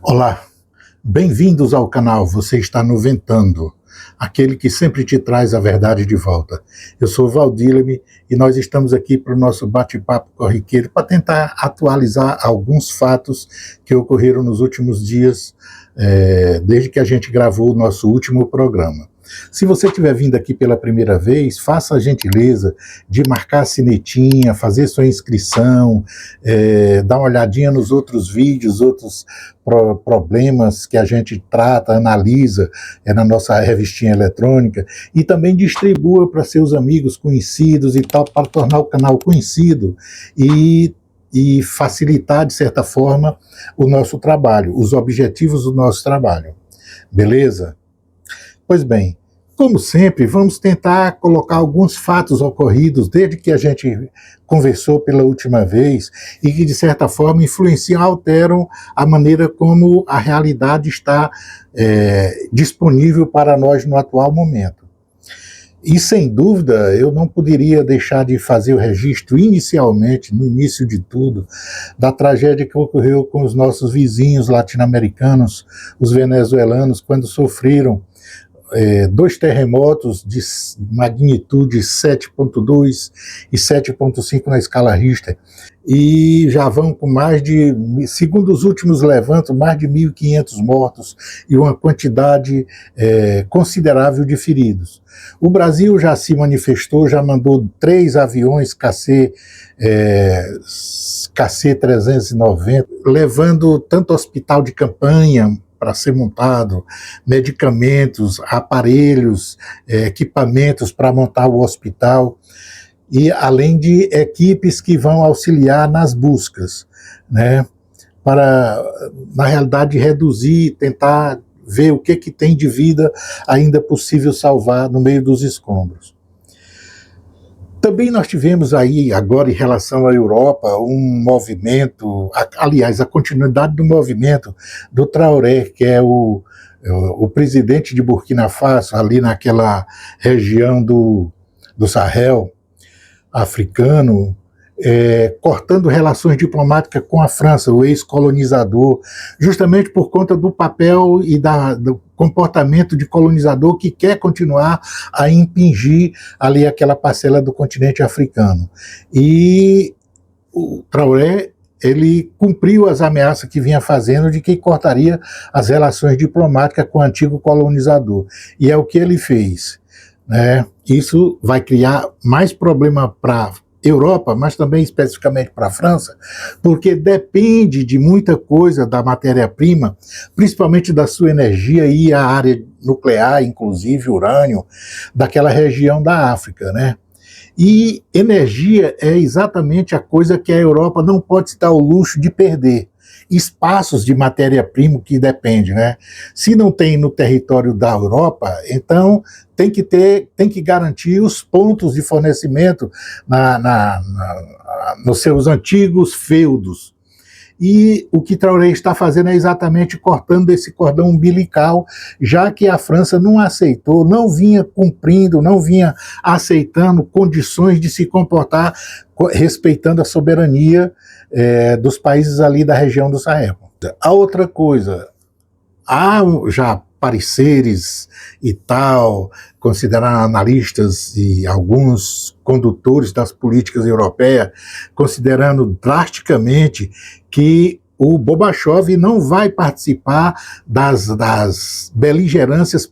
Olá, bem-vindos ao canal Você Está no Ventando, aquele que sempre te traz a verdade de volta. Eu sou Valdileme e nós estamos aqui para o nosso bate-papo corriqueiro para tentar atualizar alguns fatos que ocorreram nos últimos dias, desde que a gente gravou o nosso último programa. Se você estiver vindo aqui pela primeira vez, faça a gentileza de marcar a sinetinha, fazer sua inscrição, dar uma olhadinha nos outros vídeos, outros problemas que a gente trata, analisa na nossa revistinha eletrônica, e também distribua para seus amigos, conhecidos e tal, para tornar o canal conhecido e facilitar, de certa forma, o nosso trabalho, os objetivos do nosso trabalho. Beleza? Pois bem, como sempre, vamos tentar colocar alguns fatos ocorridos desde que a gente conversou pela última vez e que, de certa forma, influenciam, alteram a maneira como a realidade está disponível para nós no atual momento. E, sem dúvida, eu não poderia deixar de fazer o registro inicialmente, no início de tudo, da tragédia que ocorreu com os nossos vizinhos latino-americanos, os venezuelanos, quando sofreram dois terremotos de magnitude 7,2 e 7,5 na escala Richter, e já vão com mais de, segundo os últimos levantos, mais de 1.500 mortos e uma quantidade considerável de feridos. O Brasil já se manifestou, já mandou 3 aviões KC-390, levando tanto hospital de campanha para ser montado, medicamentos, aparelhos, equipamentos para montar o hospital, e além de equipes que vão auxiliar nas buscas, né, para, na realidade, reduzir, tentar ver o que tem de vida ainda possível salvar no meio dos escombros. Também nós tivemos aí, agora em relação à Europa, um movimento, aliás, a continuidade do movimento do Traoré, que é o presidente de Burkina Faso, ali naquela região do Sahel africano, cortando relações diplomáticas com a França, o ex-colonizador, justamente por conta do papel e do comportamento de colonizador que quer continuar a impingir ali aquela parcela do continente africano. E o Traoré, ele cumpriu as ameaças que vinha fazendo de que cortaria as relações diplomáticas com o antigo colonizador. E é o que ele fez, né? Isso vai criar mais problema para Europa, mas também especificamente para a França, porque depende de muita coisa da matéria-prima, principalmente da sua energia e a área nuclear, inclusive urânio, daquela região da África, né? E energia é exatamente a coisa que a Europa não pode se dar o luxo de perder. Espaços de matéria-prima que depende, né? Se não tem no território da Europa, então tem que garantir os pontos de fornecimento nos seus antigos feudos. E o que Traoré está fazendo é exatamente cortando esse cordão umbilical, já que a França não aceitou, não vinha cumprindo, não vinha aceitando condições de se comportar respeitando a soberania dos países ali da região do Sahel. A outra coisa, há já pareceres e tal, considerando analistas e alguns condutores das políticas europeias, considerando drasticamente que o Gorbachev não vai participar das beligerâncias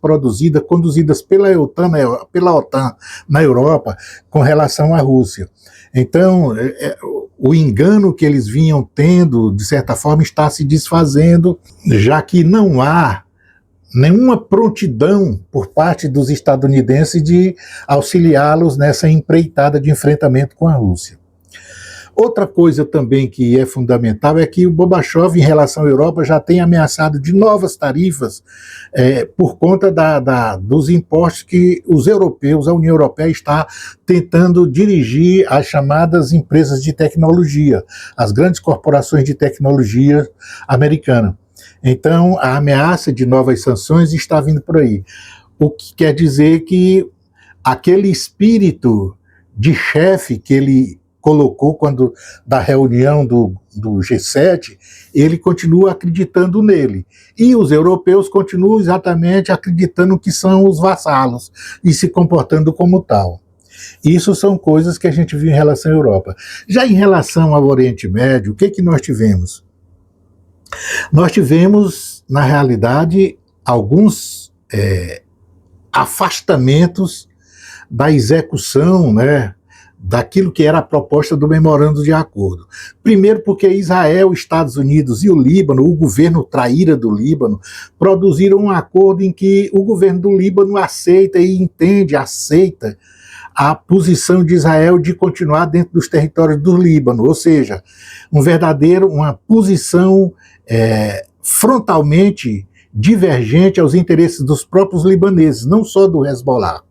conduzidas pela OTAN na Europa com relação à Rússia. Então, o engano que eles vinham tendo, de certa forma, está se desfazendo, já que não há nenhuma prontidão por parte dos estadunidenses de auxiliá-los nessa empreitada de enfrentamento com a Rússia. Outra coisa também que é fundamental é que o Gorbachev, em relação à Europa, já tem ameaçado de novas tarifas por conta dos impostos que os europeus, a União Europeia, está tentando dirigir às chamadas empresas de tecnologia, as grandes corporações de tecnologia americanas. Então, a ameaça de novas sanções está vindo por aí. O que quer dizer que aquele espírito de chefe que ele colocou quando da reunião do G7, ele continua acreditando nele. E os europeus continuam exatamente acreditando que são os vassalos e se comportando como tal. Isso são coisas que a gente viu em relação à Europa. Já em relação ao Oriente Médio, o que nós tivemos? Nós tivemos, na realidade, alguns afastamentos da execução, né, daquilo que era a proposta do memorando de acordo. Primeiro porque Israel, Estados Unidos e o Líbano, o governo traíra do Líbano, produziram um acordo em que o governo do Líbano aceita a posição de Israel de continuar dentro dos territórios do Líbano, ou seja, uma posição frontalmente divergente aos interesses dos próprios libaneses, não só do Hezbollah.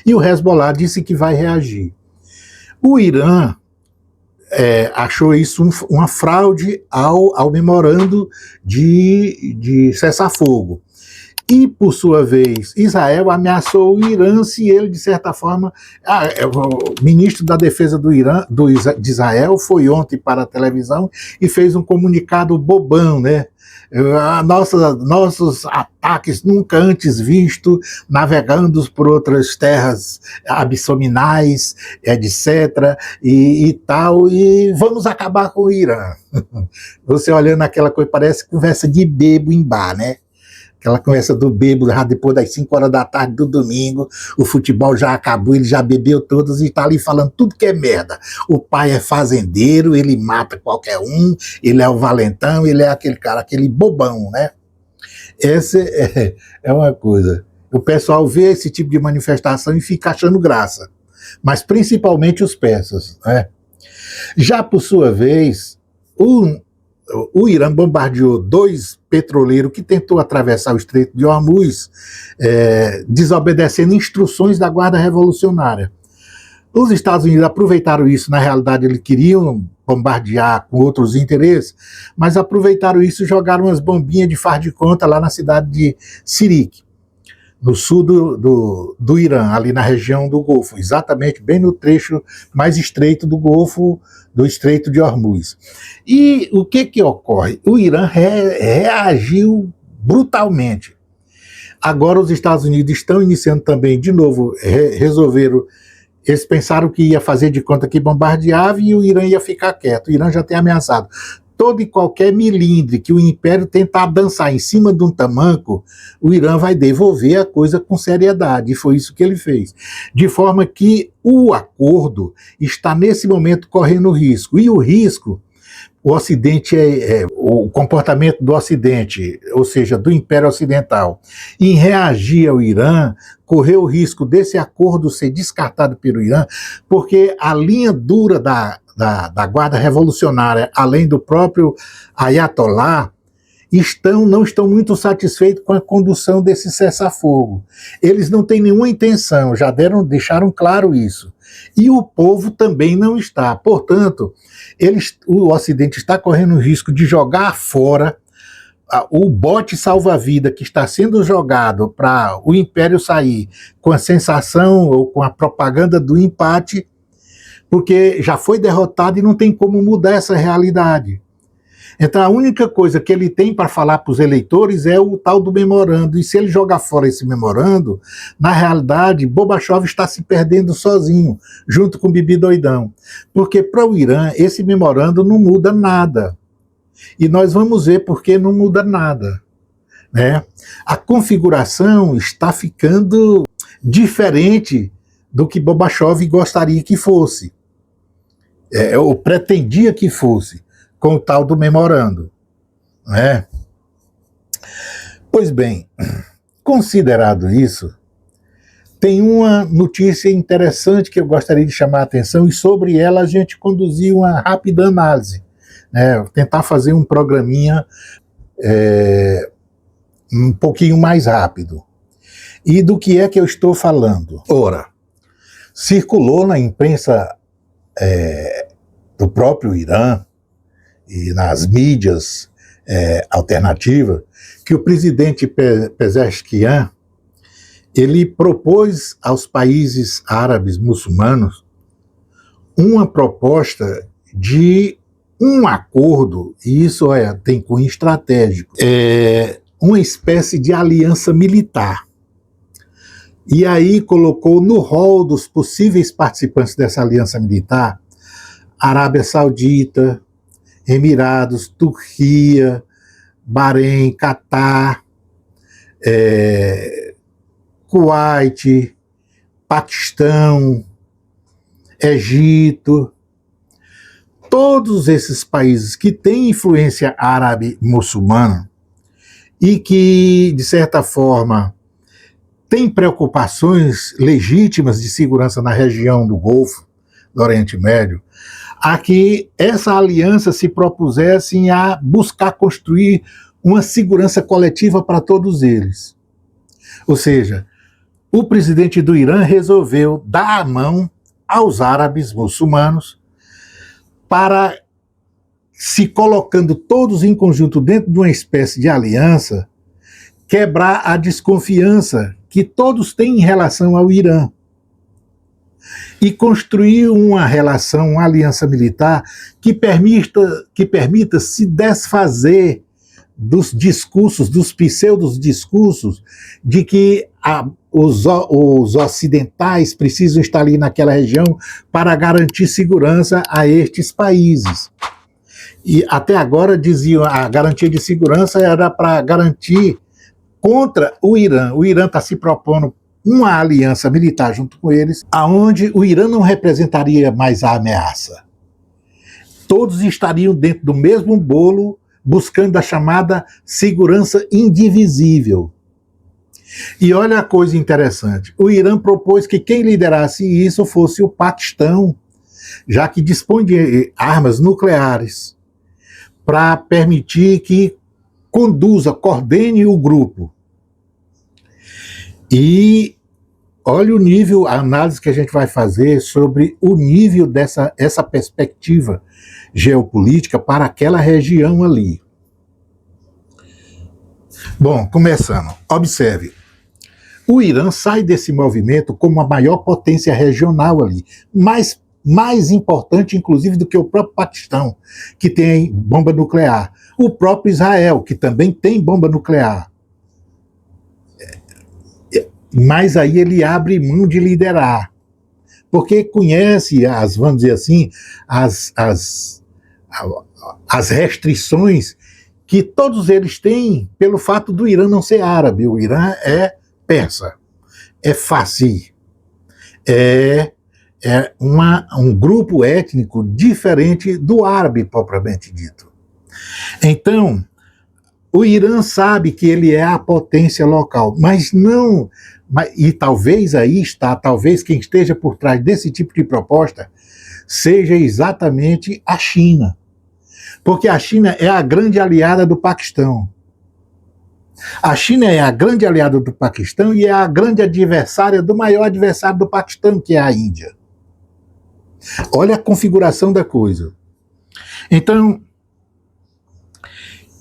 E o Hezbollah disse que vai reagir. O Irã achou isso uma fraude ao memorando de cessar-fogo. E, por sua vez, Israel ameaçou o Irã se ele, de certa forma... o ministro da Defesa de Israel foi ontem para a televisão e fez um comunicado bobão, né? Nossos ataques nunca antes vistos, navegando por outras terras abissominais, etc., e tal, e vamos acabar com o Irã. Você olhando aquela coisa, parece conversa de bebo em bar, né? Aquela conversa do bebo, já depois das 5 horas da tarde do domingo, o futebol já acabou, ele já bebeu todos e está ali falando tudo que é merda. O pai é fazendeiro, ele mata qualquer um, ele é o valentão, ele é aquele cara, aquele bobão, né? Essa é uma coisa. O pessoal vê esse tipo de manifestação e fica achando graça, mas principalmente os persas, né? Já por sua vez, o Irã bombardeou 2 petroleiros que tentou atravessar o Estreito de Hormuz, desobedecendo instruções da Guarda Revolucionária. Os Estados Unidos aproveitaram isso, na realidade eles queriam bombardear com outros interesses, mas aproveitaram isso e jogaram umas bombinhas de faz de conta lá na cidade de Sirik, no sul do Irã, ali na região do Golfo, exatamente bem no trecho mais estreito do Golfo, do Estreito de Hormuz. E o que ocorre? O Irã reagiu brutalmente. Agora os Estados Unidos estão iniciando também, de novo, resolveram, eles pensaram que ia fazer de conta que bombardeava e o Irã ia ficar quieto. O Irã já tem ameaçado. Todo e qualquer milindre que o Império tentar dançar em cima de um tamanco, o Irã vai devolver a coisa com seriedade, e foi isso que ele fez. De forma que o acordo está, nesse momento, correndo risco. E o risco, o Ocidente o comportamento do Ocidente, ou seja, do Império Ocidental, em reagir ao Irã, correu o risco desse acordo ser descartado pelo Irã, porque a linha dura da Guarda Revolucionária, além do próprio Ayatollah, não estão muito satisfeitos com a condução desse cessar-fogo. Eles não têm nenhuma intenção, já deixaram claro isso. E o povo também não está. Portanto, o Ocidente está correndo o risco de jogar fora o bote salva-vida que está sendo jogado para o Império sair com a sensação ou com a propaganda do empate, porque já foi derrotado e não tem como mudar essa realidade. Então a única coisa que ele tem para falar para os eleitores é o tal do memorando, e se ele jogar fora esse memorando, na realidade Gorbachev está se perdendo sozinho, junto com o Bibi Doidão, porque para o Irã esse memorando não muda nada, e nós vamos ver por que não muda nada, né? A configuração está ficando diferente do que Gorbachev gostaria que fosse, ou pretendia que fosse, com o tal do memorando, né? Pois bem, considerado isso, tem uma notícia interessante que eu gostaria de chamar a atenção, e sobre ela a gente conduzir uma rápida análise, né? Tentar fazer um programinha um pouquinho mais rápido. E do que é que eu estou falando? Ora, circulou na imprensa do próprio Irã e nas mídias alternativas que o presidente Pezeshkian ele propôs aos países árabes muçulmanos uma proposta de um acordo, e isso tem cunho estratégico, uma espécie de aliança militar. E aí colocou no rol dos possíveis participantes dessa aliança militar Arábia Saudita, Emirados, Turquia, Bahrein, Catar, Kuwait, Paquistão, Egito, todos esses países que têm influência árabe muçulmana e que, de certa forma, têm preocupações legítimas de segurança na região do Golfo, do Oriente Médio, a que essa aliança se propusesse a buscar construir uma segurança coletiva para todos eles. Ou seja, o presidente do Irã resolveu dar a mão aos árabes muçulmanos para, se colocando todos em conjunto dentro de uma espécie de aliança, quebrar a desconfiança que todos têm em relação ao Irã e construir uma relação, uma aliança militar que permita se desfazer dos discursos, dos pseudos discursos de que os ocidentais precisam estar ali naquela região para garantir segurança a estes países. E até agora diziam a garantia de segurança era para garantir contra o Irã. O Irã está se propondo uma aliança militar junto com eles, aonde o Irã não representaria mais a ameaça. Todos estariam dentro do mesmo bolo, buscando a chamada segurança indivisível. E olha a coisa interessante, o Irã propôs que quem liderasse isso fosse o Paquistão, já que dispõe de armas nucleares, para permitir que conduza, coordene o grupo. E olha o nível, a análise que a gente vai fazer sobre o nível essa perspectiva geopolítica para aquela região ali. Bom, começando, observe, o Irã sai desse movimento como a maior potência regional ali, mais importante inclusive do que o próprio Paquistão, que tem bomba nuclear, o próprio Israel, que também tem bomba nuclear. Mas aí ele abre mão de liderar, porque conhece vamos dizer assim, as restrições que todos eles têm pelo fato do Irã não ser árabe. O Irã é persa, é farsi, é um grupo étnico diferente do árabe propriamente dito. Então, o Irã sabe que ele é a potência local, e talvez aí está, talvez quem esteja por trás desse tipo de proposta seja exatamente a China. Porque a China é a grande aliada do Paquistão. A China é a grande aliada do Paquistão e é a grande adversária do maior adversário do Paquistão, que é a Índia. Olha a configuração da coisa. Então,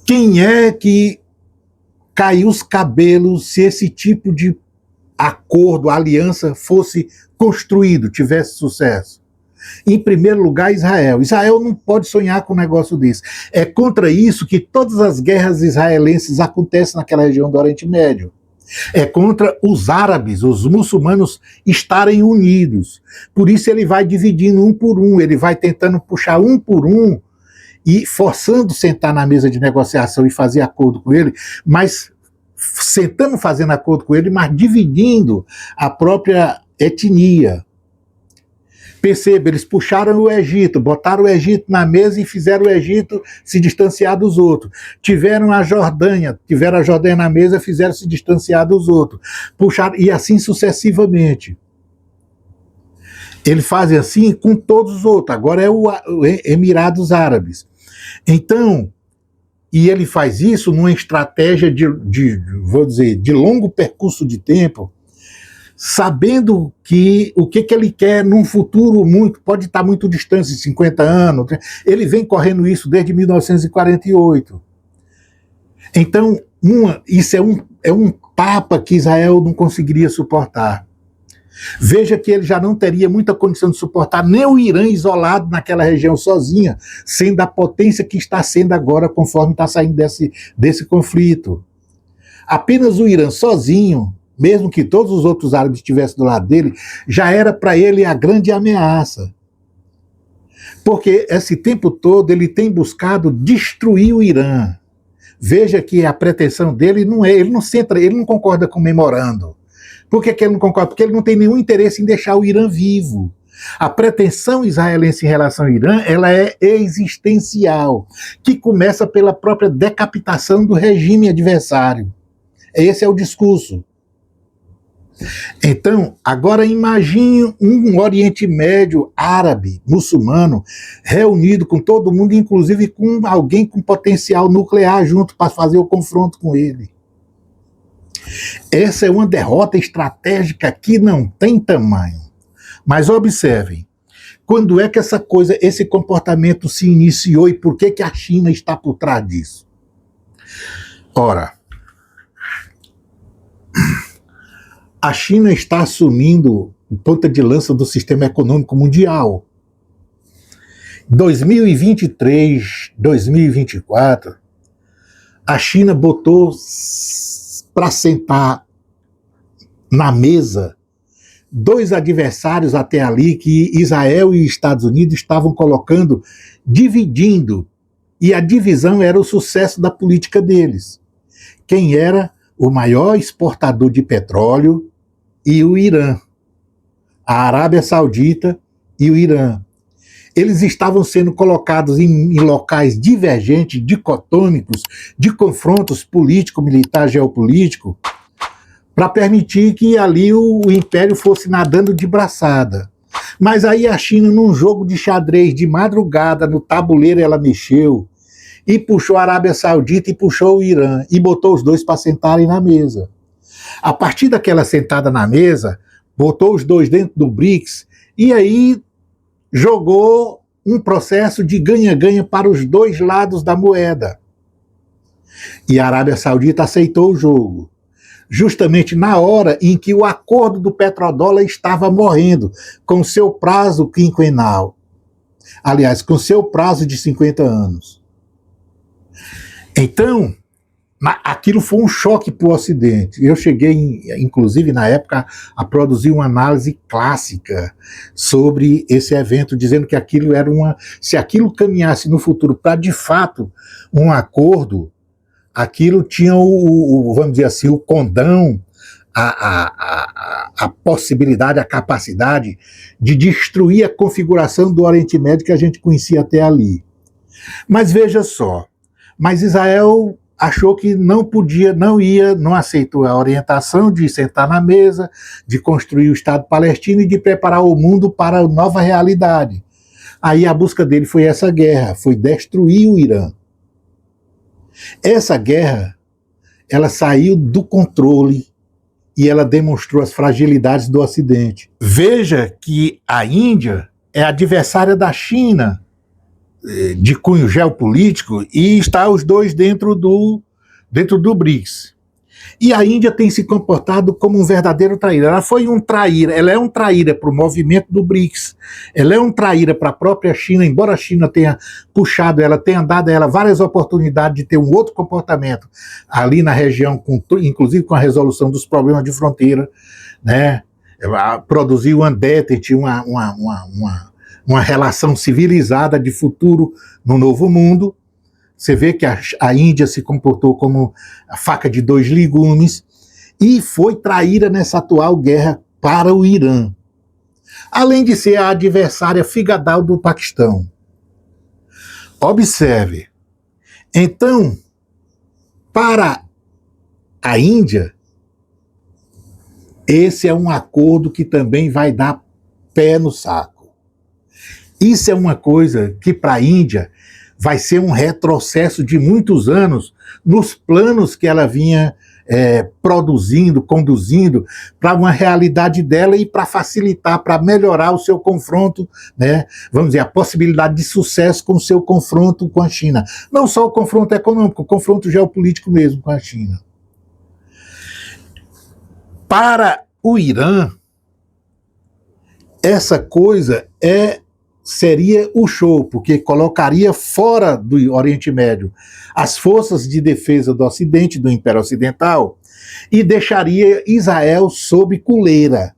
quem é que caiu os cabelos se esse tipo de acordo, aliança fosse construído, tivesse sucesso? Em primeiro lugar, Israel. Israel não pode sonhar com um negócio desse. É contra isso que todas as guerras israelenses acontecem naquela região do Oriente Médio. É contra os árabes, os muçulmanos estarem unidos. Por isso ele vai dividindo um por um, ele vai tentando puxar um por um e forçando sentar na mesa de negociação e fazer acordo com ele, mas sentando fazendo acordo com ele, mas dividindo a própria etnia. Perceba, eles puxaram o Egito, botaram o Egito na mesa e fizeram o Egito se distanciar dos outros. Tiveram a Jordânia na mesa, fizeram se distanciar dos outros. Puxaram, e assim sucessivamente. Ele faz assim com todos os outros. Agora é o Emirados Árabes. Então, e ele faz isso numa estratégia vou dizer, de longo percurso de tempo, sabendo que o que ele quer num futuro pode estar muito distante, 50 anos. Ele vem correndo isso desde 1948. Então, isso é um tapa que Israel não conseguiria suportar. Veja que ele já não teria muita condição de suportar nem o Irã isolado naquela região sozinha, sendo a potência que está sendo agora, conforme está saindo desse conflito. Apenas o Irã sozinho, mesmo que todos os outros árabes estivessem do lado dele, já era para ele a grande ameaça. Porque esse tempo todo ele tem buscado destruir o Irã. Veja que a pretensão dele ele não concorda com o memorando. Por que ele não concorda? Porque ele não tem nenhum interesse em deixar o Irã vivo. A pretensão israelense em relação ao Irã, ela é existencial, que começa pela própria decapitação do regime adversário. Esse é o discurso. Então, agora imagine um Oriente Médio árabe, muçulmano, reunido com todo mundo, inclusive com alguém com potencial nuclear junto para fazer o confronto com ele. Essa é uma derrota estratégica que não tem tamanho. Mas observem, quando é que esse comportamento se iniciou e por que a China está por trás disso? Ora, a China está assumindo ponta de lança do sistema econômico mundial. 2023, 2024, a China botou para sentar na mesa dois adversários até ali que Israel e Estados Unidos estavam colocando, dividindo, e a divisão era o sucesso da política deles. Quem era o maior exportador de petróleo e o Irã, a Arábia Saudita e o Irã. Eles estavam sendo colocados em locais divergentes, dicotômicos, de confrontos político, militar, geopolítico, para permitir que ali o império fosse nadando de braçada. Mas aí a China, num jogo de xadrez de madrugada, no tabuleiro ela mexeu, e puxou a Arábia Saudita e puxou o Irã, e botou os dois para sentarem na mesa. A partir daquela sentada na mesa, botou os dois dentro do BRICS, e aí jogou um processo de ganha-ganha para os dois lados da moeda. E a Arábia Saudita aceitou o jogo, justamente na hora em que o acordo do petrodólar estava morrendo, com seu prazo quinquenal. Aliás, com seu prazo de 50 anos. Então, aquilo foi um choque para o Ocidente. Eu cheguei, inclusive na época, a produzir uma análise clássica sobre esse evento, dizendo que aquilo era se aquilo caminhasse no futuro para, de fato, um acordo, aquilo tinha vamos dizer assim, o condão, a possibilidade, a capacidade de destruir a configuração do Oriente Médio que a gente conhecia até ali. Mas veja só, Israel achou que não podia, não aceitou a orientação de sentar na mesa, de construir o Estado palestino e de preparar o mundo para a nova realidade. Aí a busca dele foi essa guerra, foi destruir o Irã. Essa guerra, ela saiu do controle e ela demonstrou as fragilidades do Ocidente. Veja que a Índia é adversária da China, de cunho geopolítico, e está os dois dentro do BRICS. E a Índia tem se comportado como um verdadeiro traíra. Ela é um traíra para o movimento do BRICS, ela é um traíra para a própria China, embora a China tenha puxado ela, tenha dado a ela várias oportunidades de ter um outro comportamento ali na região, inclusive com a resolução dos problemas de fronteira, né? Produziu uma détente, uma relação civilizada de futuro no novo mundo. Você vê que a Índia se comportou como a faca de dois legumes e foi traíra nessa atual guerra para o Irã. além de ser a adversária figadal do Paquistão. Observe, então, para a Índia, esse é um acordo que também vai dar pé no saco. Isso é uma coisa que para a Índia vai ser um retrocesso de muitos anos nos planos que ela vinha produzindo, conduzindo para uma realidade dela e para facilitar, para melhorar o seu confronto, né, vamos dizer, a possibilidade de sucesso com o seu confronto com a China. Não só o confronto econômico, o confronto geopolítico mesmo com a China. Para o Irã, essa coisa seria o show, porque colocaria fora do Oriente Médio as forças de defesa do Ocidente, do Império Ocidental, e deixaria Israel sob coleira.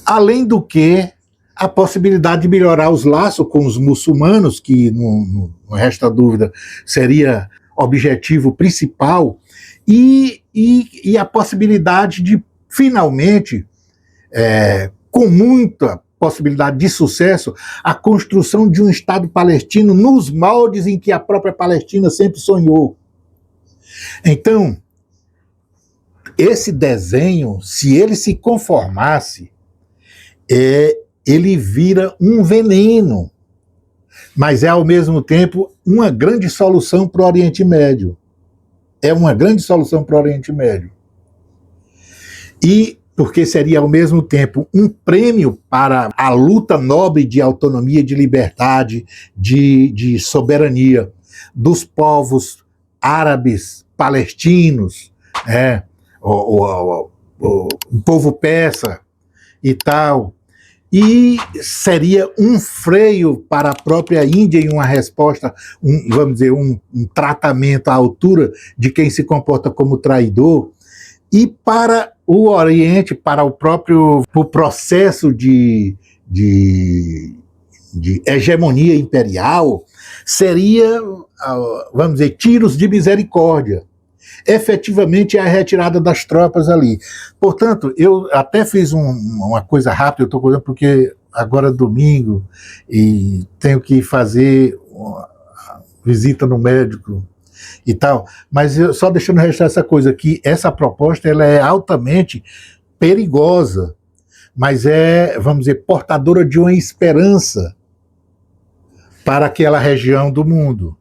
Além do que, a possibilidade de melhorar os laços com os muçulmanos, que não resta dúvida seria objetivo principal, e a possibilidade de, finalmente, com muita possibilidade de sucesso, a construção de um Estado palestino nos moldes em que a própria Palestina sempre sonhou. Então, esse desenho, se ele se conformasse, ele vira um veneno, mas é ao mesmo tempo uma grande solução para o Oriente Médio. É uma grande solução para o Oriente Médio. E porque seria ao mesmo tempo um prêmio para a luta nobre de autonomia, de liberdade, de soberania dos povos árabes, palestinos, o povo persa e tal. E seria um freio para a própria Índia em uma resposta, vamos dizer, um tratamento à altura de quem se comporta como traidor. E para o Oriente, para o processo de hegemonia imperial, seria, vamos dizer, tiros de misericórdia. Efetivamente é a retirada das tropas ali. Portanto, eu até fiz uma coisa rápida, eu estou contando porque agora é domingo e tenho que fazer uma visita no médico e tal, mas só deixando registrar essa coisa, que essa proposta ela é altamente perigosa, mas vamos dizer, portadora de uma esperança para aquela região do mundo.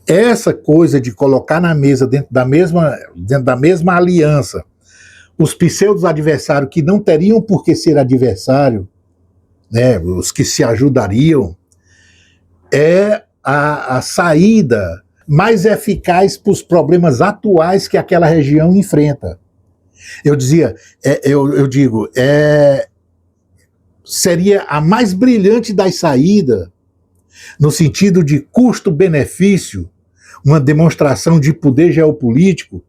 Essa coisa de colocar na mesa, dentro da mesma aliança, os pseudos adversários que não teriam por que ser adversário, né, os que se ajudariam, é a saída mais eficaz para os problemas atuais que aquela região enfrenta. Eu digo, seria a mais brilhante das saídas, no sentido de custo-benefício, uma demonstração de poder geopolítico,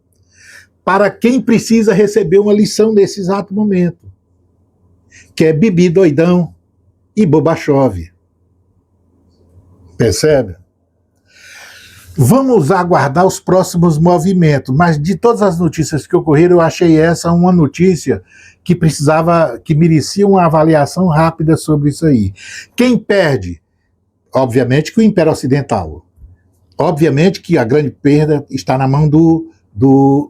para quem precisa receber uma lição nesse exato momento, que é Bibi doidão e Bobachov. Percebe? Vamos aguardar os próximos movimentos, mas de todas as notícias que ocorreram, eu achei essa uma notícia que merecia uma avaliação rápida sobre isso aí. Quem perde? Obviamente que o Império Ocidental. Obviamente que a grande perda está na mão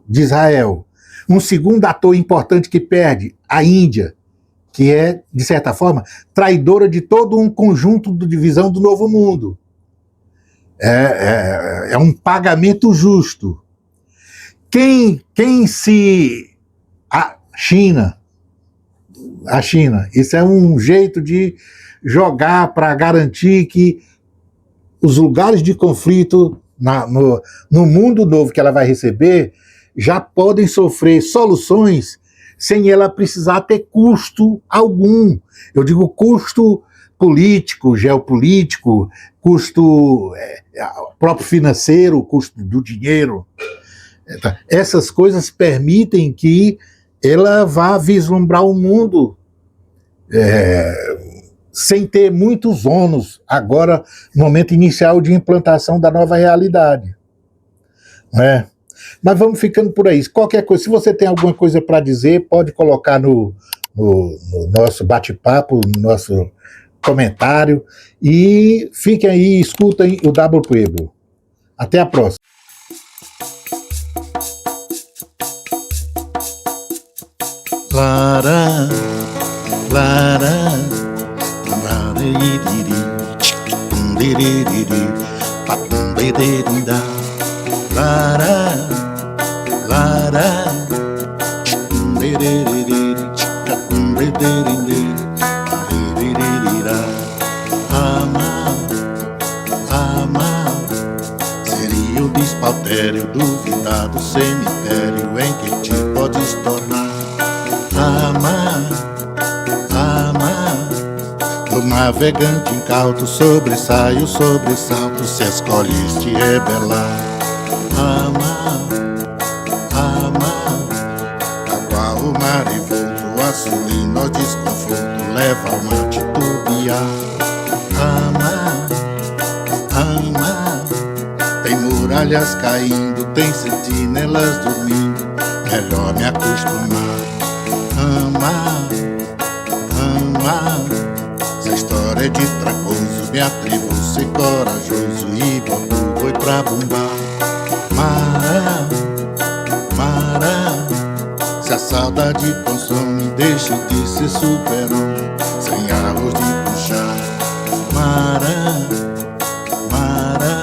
de Israel. Um segundo ator importante que perde, a Índia, que é, de certa forma, traidora de todo um conjunto de visão do novo mundo. É um pagamento justo. A China, isso é um jeito de jogar para garantir que os lugares de conflito no mundo novo que ela vai receber já podem sofrer soluções sem ela precisar ter custo algum. Eu digo custo político, geopolítico, custo próprio financeiro, custo do dinheiro. Essas coisas permitem que ela vá vislumbrar o mundo sem ter muitos ônus agora, no momento inicial de implantação da nova realidade. Né? Mas vamos ficando por aí. Qualquer coisa, se você tem alguma coisa para dizer, pode colocar no no nosso bate-papo, no nosso comentário. E fiquem aí, escutem o W Pueblo. Até a próxima. Lara, lara, lara-iri-ri, ri-ri-ri-ri, pa-pum-ri-ri-ri-da. Lara, lara, ri-ri-ri-ri, pa-pum-ri-ri-ri-ri, ri-ri-ri-ri-ra. Amar, amar, seria o despautério, duvidado cemitério em que te podes tornar. Amar, amar, o navegante incauto sobressai o sobressalto se escolhes te rebelar. Amar, amar, tal qual o mar envolto, assumindo ao desconforto, leva ao mar titubear. Amar, amar, tem muralhas caindo, tem sentinelas dormindo, melhor me acostumar. Amar, amar, essa história é de traposo, me atrevo a ser corajoso e boto o boi pra bombar. Mará, mará, se a saudade consome, deixe de ser super-homem, sem arroz de puxar. Mará, mará,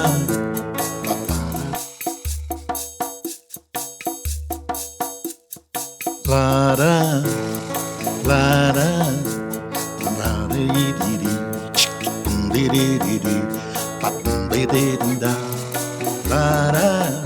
lara, lara, lara-iri-ri, ri-ri-ri-ri, pa-pum-ri-ri-ri-da. Lara,